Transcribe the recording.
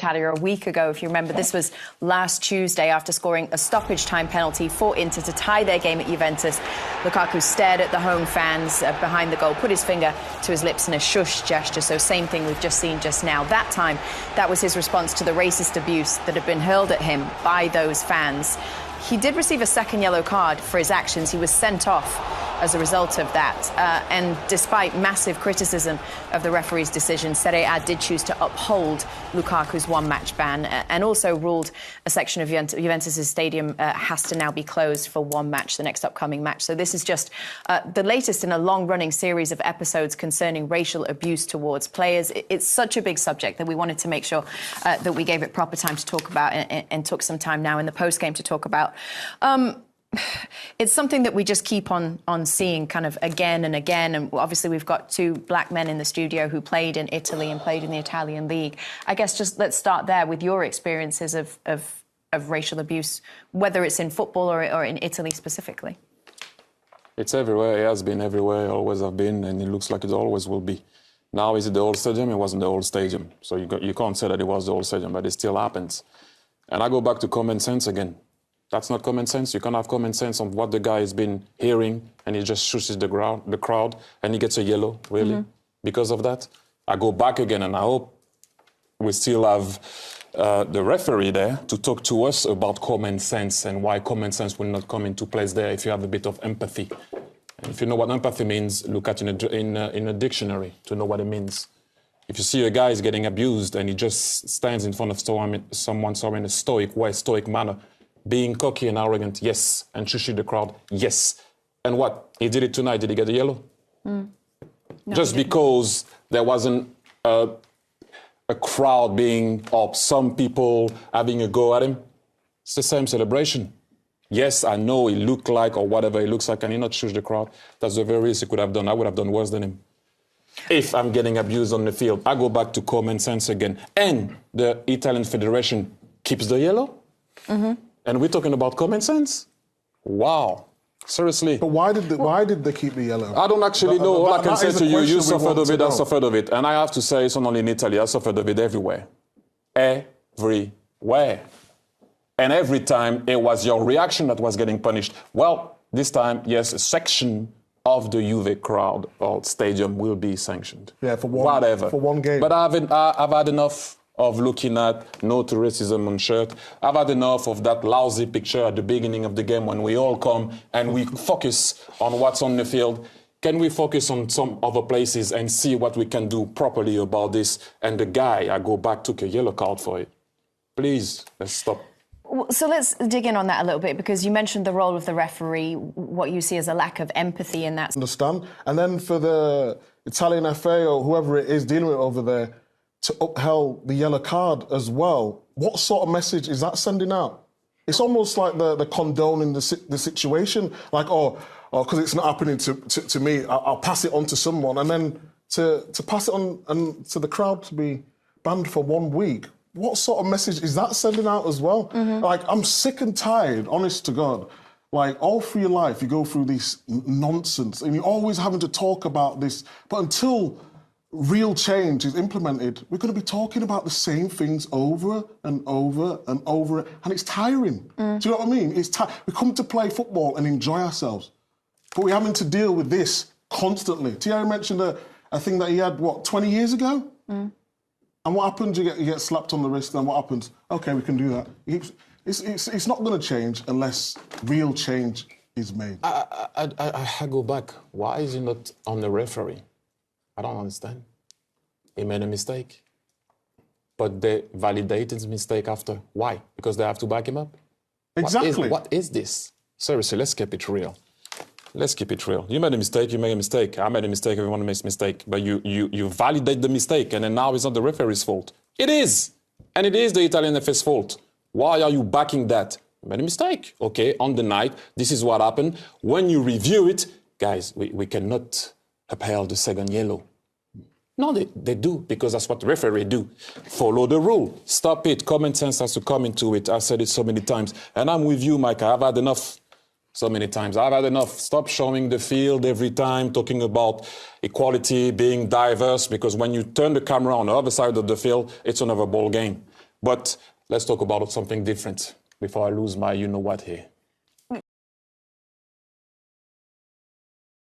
a week ago, if you remember. This was last Tuesday after scoring a stoppage time penalty for Inter to tie their game at Juventus. Lukaku stared at the home fans behind the goal, put his finger to his lips in a shush gesture. So same thing we've just seen just now. That time, that was his response to the racist abuse that had been hurled at him by those fans. He did receive a second yellow card for his actions. He was sent off as a result of that. And despite massive criticism of the referee's decision, Serie A did choose to uphold Lukaku's one-match ban and also ruled a section of Juventus' stadium has to now be closed for one match, the next upcoming match. So this is just the latest in a long-running series of episodes concerning racial abuse towards players. It's such a big subject that we wanted to make sure that we gave it proper time to talk about and took some time now in the post-game to talk about. It's something that we just keep on seeing kind of again and again. And obviously we've got two black men in the studio who played in Italy and played in the Italian league. I guess just let's start there with your experiences of racial abuse, whether it's in football or in Italy specifically. It's everywhere. It has been everywhere. It always have been, and it looks like it always will be. Now, is it the old stadium? It wasn't the old stadium. So you can't say that it was the old stadium, but it still happens. And I go back to common sense again. That's not common sense. You can't have common sense on what the guy has been hearing and he just shushes the crowd and he gets a yellow, really, because of that. I go back again and I hope we still have the referee there to talk to us about common sense and why common sense will not come into place there if you have a bit of empathy. And if you know what empathy means, look at it in a dictionary to know what it means. If you see a guy is getting abused and he just stands in front of someone in a stoic manner, being cocky and arrogant, yes. And shushing the crowd, yes. And what? He did it tonight. Did he get a yellow? No, just because there wasn't a crowd being up, some people having a go at him. It's the same celebration. Yes, I know he looked like or whatever he looks like, and he not shush the crowd. That's the very least he could have done. I would have done worse than him. If I'm getting abused on the field, I go back to common sense again. And the Italian Federation keeps the yellow? And we're talking about common sense? Wow. Seriously. But why did they keep the yellow? I don't actually know. All I can say to you, you suffered of it, I suffered of it. And I have to say, it's not only in Italy, I suffered of it everywhere. Everywhere. And every time it was your reaction that was getting punished. Well, this time, yes, a section of the Juve crowd or stadium will be sanctioned. Yeah, for one game. But I've had enough of looking at no to racism on shirt. I've had enough of that lousy picture at the beginning of the game when we all come and we focus on what's on the field. Can we focus on some other places and see what we can do properly about this? And the guy, I go back, took a yellow card for it. Please, let's stop. So let's dig in on that a little bit, because you mentioned the role of the referee, what you see as a lack of empathy in that. Understand? And then for the Italian FA or whoever it is dealing with over there, to upheld the yellow card as well. What sort of message is that sending out? It's almost like the condoning the situation, like, because it's not happening to me, I'll pass it on to someone, and then to pass it on and to the crowd to be banned for 1 week. What sort of message is that sending out as well? Like, I'm sick and tired, honest to God. Like, all through your life, you go through this nonsense, and you're always having to talk about this, but until real change is implemented, we're going to be talking about the same things over and over and over, and it's tiring. Do you know what I mean? We come to play football and enjoy ourselves, but we're having to deal with this constantly. Thierry mentioned a thing that he had, 20 years ago? And what happens? You get slapped on the wrist, and what happens? OK, we can do that. It's not going to change unless real change is made. I go back. Why is he not on the referee? I don't understand. He made a mistake. But they validated his mistake after. Why? Because they have to back him up? Exactly. What is this? Seriously, let's keep it real. Let's keep it real. You made a mistake, you made a mistake. I made a mistake, everyone makes a mistake. But you validate the mistake, and then now it's not the referee's fault. It is. And it is the Italian FA's fault. Why are you backing that? You made a mistake. Okay, on the night, this is what happened. When you review it, guys, we cannot upheld the second yellow. No, they do, because that's what the referee do. Follow the rule. Stop it. Common sense has to come into it. I've said it so many times. And I'm with you, Mike. I've had enough so many times. I've had enough. Stop showing the field every time, talking about equality, being diverse, because when you turn the camera on the other side of the field, it's another ball game. But let's talk about something different before I lose my you-know-what here.